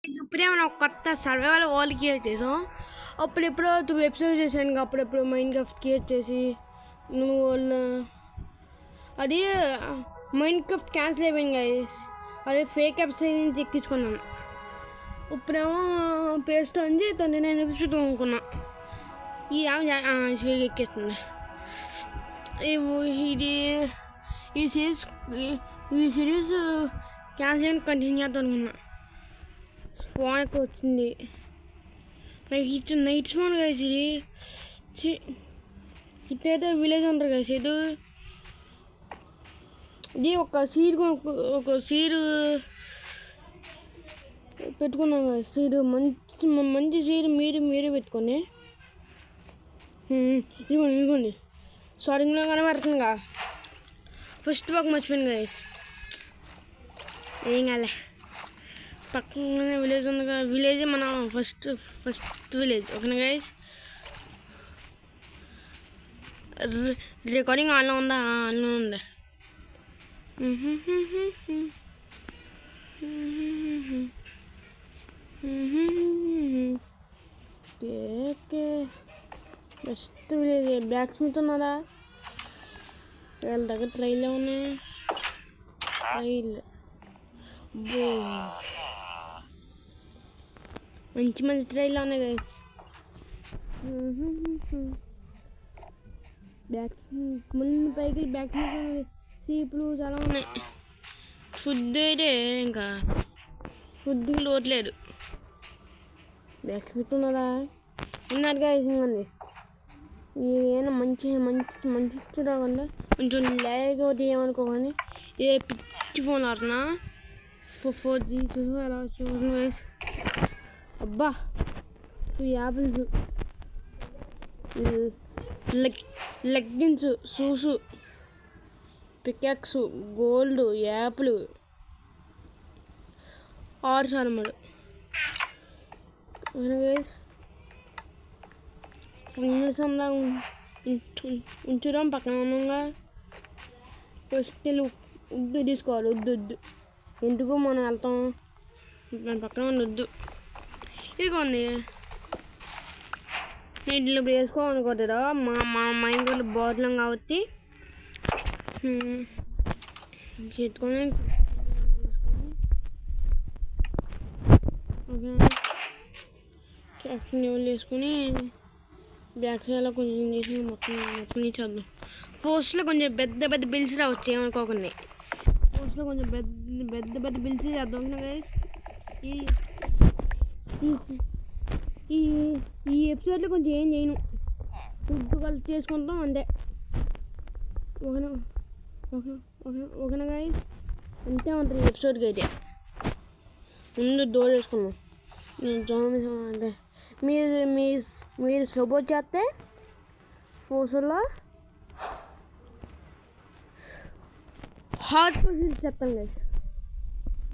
ఇప్పుడే మనం కొత్త సర్వైవల్ వరల్డ్ క్రియేట్ చేసాం. అప్పుడెప్పుడో 2 ఎపిసోడ్స్ చేశాను. అప్పుడెప్పుడు మైండ్ క్రాఫ్ట్ క్రియేట్ చేసి నువ్వు అది మైండ్ క్రాఫ్ట్ క్యాన్సిల్ అయిపోయింది గైస్. అదే ఫేక్ వెబ్సైట్ నుంచి ఎక్కించుకున్నాను. ఇప్పుడేమో పేస్ట్ అంది 29 రూపీస్ కొనుక్కున్నా. ఈ స్వీట్గా ఎక్కిస్తుంది. ఇది ఈ సిరీస్ క్యాన్సిల్ కంటిన్యూ చేద్దాం అనుకున్నా. స్పాన్ వచ్చింది. Night spawn guys. ఇటైతే విలేజ్ ఉంటారు గైస్. ఇది ఒక సీడ్ పెట్టుకున్నాం కదా. సీడ్ మంచి సీడ్ మీరే పెట్టుకోండి. ఇదిగోండి స్టార్టింగ్లో కనబడుతుందిగా. ఫస్ట్ బాక్ మర్చిపోయింది గైస్. ఏం కాలే. పక్కనే విలేజ్ ఉంది కదా. విలేజ్ మన ఫస్ట్ విలేజ్. ఓకేనా గైస్. రికార్డింగ్ ఆన్లో ఉందా? ఆన్లో ఉంది. Best village. బ్లాక్ స్మిత్ ఉన్నారా? వాళ్ళ దగ్గర ట్రైలే ఉన్నాయి. ట్రైల్ మంచి ట్రైల్ ఉన్నాయి గైస్. బ్యాక్ ముందు పైకి బ్యాక్ సీపులు చాలా ఉన్నాయి. ఫుడ్ అయితే ఇంకా ఫుడ్ లోట్లేదు. బ్యాక్ స్మిత్ ఉన్నారా? ఉన్నారు గైస్. ఇంకండి ఏమైనా మంచి రాకుండా కొంచెం ల్యాగ్ అవుతుంది ఏమనుకోకండి. ఏ పిచ్చి ఫోన్ ఆడుతున్నా. 4G అలా చూడండి గైస్. అబ్బా 2 apples, leggings, shoes, pickaxes, gold, apple, 6 సార్మలు గైస్. ఫింగర్స్ అంతా ఉంచుదాం పక్కన ఉన్నగా. ఫస్ట్ ఉద్దు తీసుకోవాలి. వద్దు ఎందుకు మనం వెళ్తాం. దాని పక్కన వద్దు. ఇదిగోండి నీటిలో వేసుకోవాలనుకుంటారా? మా ఇంట్లో బాటిల్ కాబట్టి చెట్టుకొని క్యాప్షన్ వేసుకొని బ్యాక్ సైడ్లో కొంచెం చేసి మొత్తం చేద్దాం. ఫోర్స్లో కొంచెం పెద్ద బిల్స్ రావచ్చు ఏమనుకోకండి. ఫోర్స్లో కొంచెం పెద్ద బిల్స్ చేద్దాం గైస్. ఈ ఎపిసోడ్లో కొంచెం ఏం చేయను. ఫుడ్ కలిసి చేసుకుంటాం అంతే. ఓకేనా గైస్. అంతే ఉంటుంది ఈ ఎపిసోడ్కి అయితే. ముందు డోర్ వేసుకున్నాం. అంటే మీరు సపోర్ట్ చేస్తే ఫోర్స్లో హార్డ్ కోర్స్ చెప్తాం గైస్.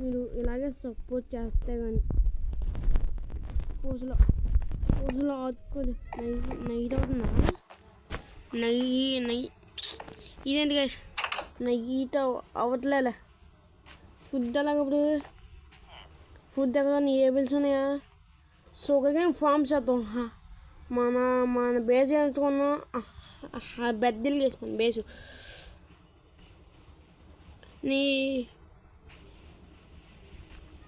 మీరు ఇలాగే సపోర్ట్ చేస్తే కానీ ఫోర్స్లో హార్డ్ కోర్స్ నైట్ అవుతుందా? ఇదేంటి గైస్ నైట్ అవ్వట్లే. ఫుడ్ అలాగప్పుడు ఫుడ్ దగ్గర ఏ బిల్స్ ఉన్నాయా? సో ఒకరికే ఫామ్ చేద్దాం. మన బేస్ ఎంచుకున్నాం. బెద్దలు చేసుకోండి బేసు.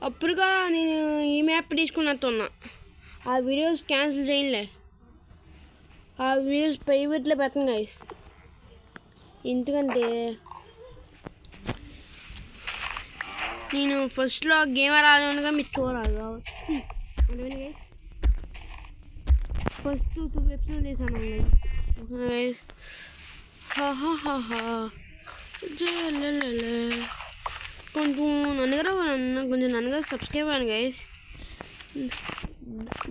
అప్పుడుగా నేను ఈ మ్యాప్ తీసుకున్నట్టున్నా. ఆ వీడియోస్ క్యాన్సిల్ చేయలే. ఆ వీడియోస్ ప్రైవేట్లో పెట్టండి గైస్. ఎందుకంటే నేను ఫస్ట్లో గేమర్ ఆడగా మీరు చూడాలి కాబట్టి. అర్థమైంది గైస్. ఫస్ట్ 2 ఎపిసోడ్ చేశాను గైస్. కొంచెం నన్ను సబ్స్క్రైబ్ అవ్వండి గైస్.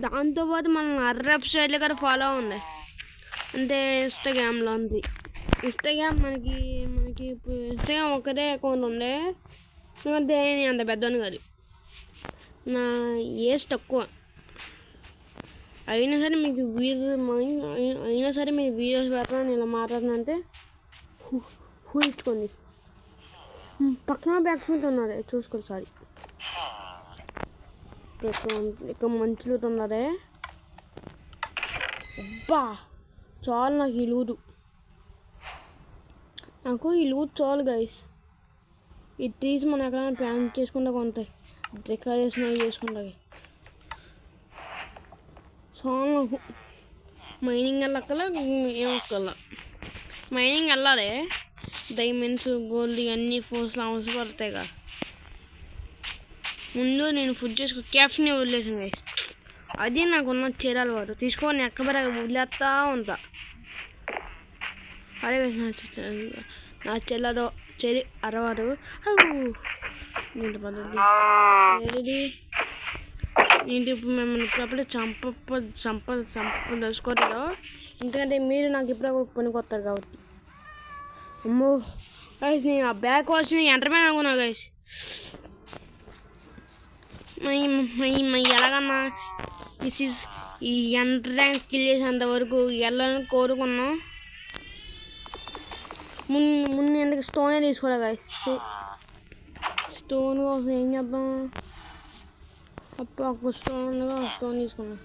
దాంతోపాటు మనం వెబ్సైట్లో కూడా ఫాలో అవ్వండి. అంటే ఇన్స్టాగ్రామ్లో ఉంది. ఇన్స్టాగ్రామ్ మనకి ఇప్పుడు ఇన్స్టాగ్రామ్ ఒకటే అకౌంట్ ఉండే. ఎందుకంటే నేను అంత పెద్దవాడిని కాదు. నా ఏజ్ తక్కువ. అయినా సరే మీకు వీడియోస్ పెట్టాలని ఇలా మాట్లాడినంటే ఊహించుకోండి. పక్కన బ్యాగ్స్ ఉంటున్నారు చూసుకోండి. సారీ ఇక్కడ మంచి లూట్ ఉన్నదే. అబ్బా చాలు నాకు ఈ లూటు, చాలు గైస్. ఇది తీసి మనం ఎక్కడైనా ప్లాన్ చేసుకుంటా కొంటాయి, డెకరేషన్ అవి చేసుకుంటాయి. చాలు నాకు. మైనింగ్ వెళ్ళక్కల ఏమక్కల, మైనింగ్ వెళ్ళాలి. డైమండ్స్ గోల్డ్ ఇవన్నీ ఫోర్స్లో అవసరం పడతాయి కదా. ముందు నేను ఫుడ్ చేసుకో క్యాఫ్ని వదిలేసాను గైస్. అది నాకున్న చీరాలు వాడు తీసుకొని ఎక్కబెరగ వదిలేస్తా ఉంటా. అరే నా చెరి అరవారు ఇంత పద్ధతి ఏది. నేను ఇప్పుడు మిమ్మల్ని ఇప్పుడప్పుడే దసుకోవట్లేదు, ఎందుకంటే మీరు నాకు ఇప్పుడే పనికొస్తారు కాబట్టి. అమ్మో గైస్, నేను ఆ బ్యాగ్ వచ్చిన ఎంటర్మైన్ అనుకున్నా గైస్. ఎలాగన్నా ఈ ఎంటర్ ర్యాంక్ కిల్ చేసేంత వరకు వెళ్ళాలని కోరుకున్నాం. ముందు ఎందుకు స్టోనే తీసుకోలే గైస్. స్టోన్ కోసం ఏం చేద్దాం, అప్పుడు ఒక స్టోన్ తీసుకున్నాం.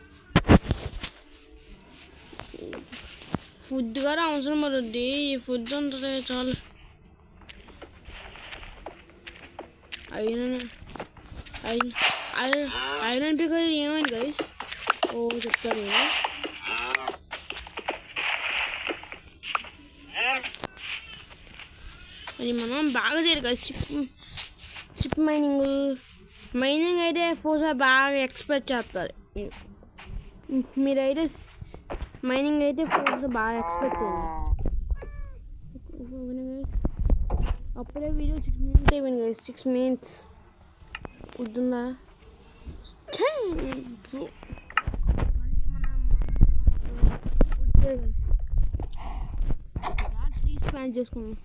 ఫుడ్ కూడా అవసరం పడుద్ది, ఈ ఫుడ్ ఉంటుంది చాలు. ఐరన్ పిక్ ఏమైంది గైస్? ఓ చెప్తారు అది మనం బాగా చేయాలి కదా. షిప్ మైనింగ్ అయితే ఫోర్స్ బాగా ఎక్స్పెక్ట్ చేస్తారు మీరైతే. మైనింగ్ అయితే ఫోర్స్ బాగా ఎక్స్పెక్ట్ చేయండి. అప్పుడే వీడియో 6 minutes అయిపోయింది కదా. 6 minutes వద్దుందా? స్పాన్ చేసుకున్నాం.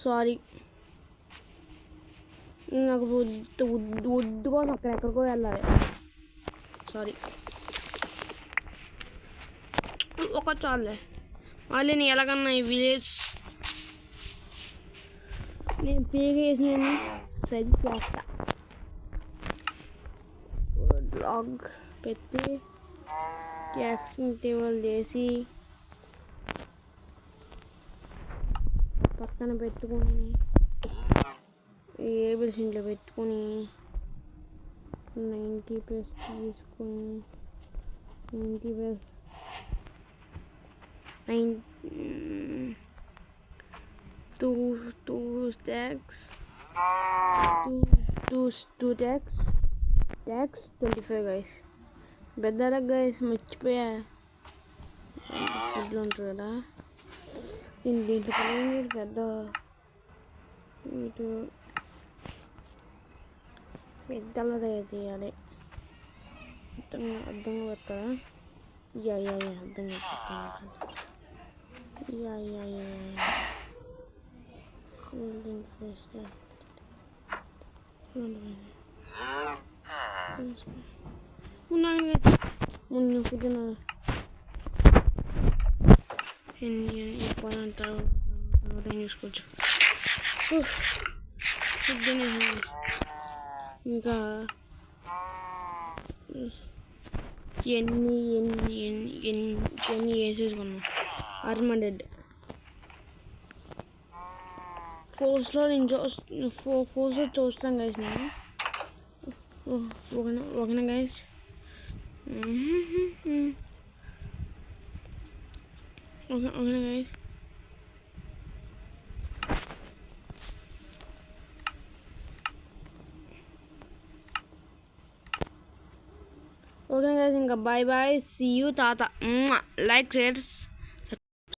సారీ, నాకు వద్దు కోసం ఎక్కడికో వెళ్ళాలి. సారీ, ఒక చాలే. మళ్ళీ నేను ఎలాగన్నా ఈ విలేజ్ నేను పేగేసి నేను సరి చేస్తా. లాగ్ పెట్టి క్రాఫ్టింగ్ టేబుల్ చేసి పక్కన పెట్టుకొని ఏబుల్స్ ఇంట్లో పెట్టుకొని 90+ తీసుకొని 90+ 2 stacks 25 గైస్. పెద్దరా గైస్, మర్చిపోయా ఫుడ్లో ఉంటుంది కదా. దీంట్లో పెద్ద ఇటు పెద్దలా తయారు చేయాలి. అర్థంగా వస్తుందా? అర్థం ముందు పుట్టిన పొలంతా చూసుకోవచ్చు. ఇంకా ఎన్ని వేసేసుకున్నాం. ఆర్మండెడ్ ఫోర్స్లో నేను ఫోర్స్లో చూస్తాను గైస్. నేను ఓకేనా గైస్? ఓకేనా గైస్? ఓకే గైస్, ఇంకా బాయ్ బాయ్, సీ యూ తాత. Like share